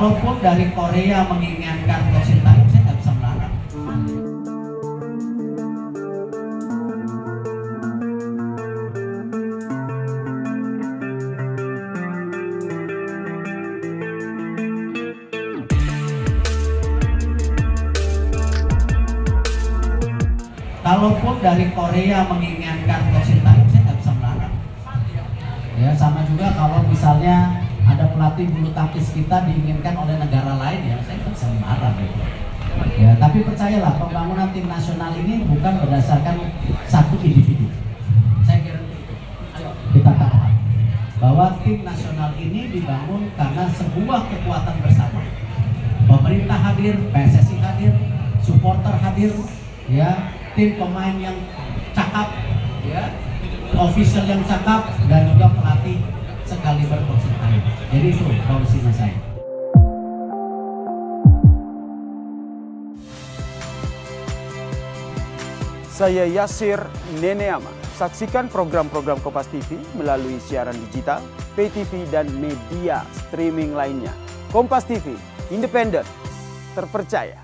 Kalaupun dari Korea menginginkan Coach Sintayong, saya nggak bisa melarang. Kalaupun dari Korea menginginkan Coach Sintayong, saya nggak bisa melarang. Ya, sama juga kalau misalnya ada pelatih bulu tangkis kita diinginkan oleh negara lain, ya saya nggak bisa melarang gitu. Ya, tapi percayalah, pembangunan tim nasional ini bukan berdasarkan satu individu. Saya kira kita tahu bahwa tim nasional ini dibangun karena sebuah kekuatan bersama. Pemerintah hadir, PSSI hadir, supporter hadir, ya, tim pemain yang cakap, ya, official yang cakap, dan juga pelatih sekaliber Coach Sintayong. Jadi itu polisinya saya. Saya Yasir Neneama. Saksikan program-program Kompas TV melalui siaran digital, pay TV, dan media streaming lainnya. Kompas TV, independen, terpercaya.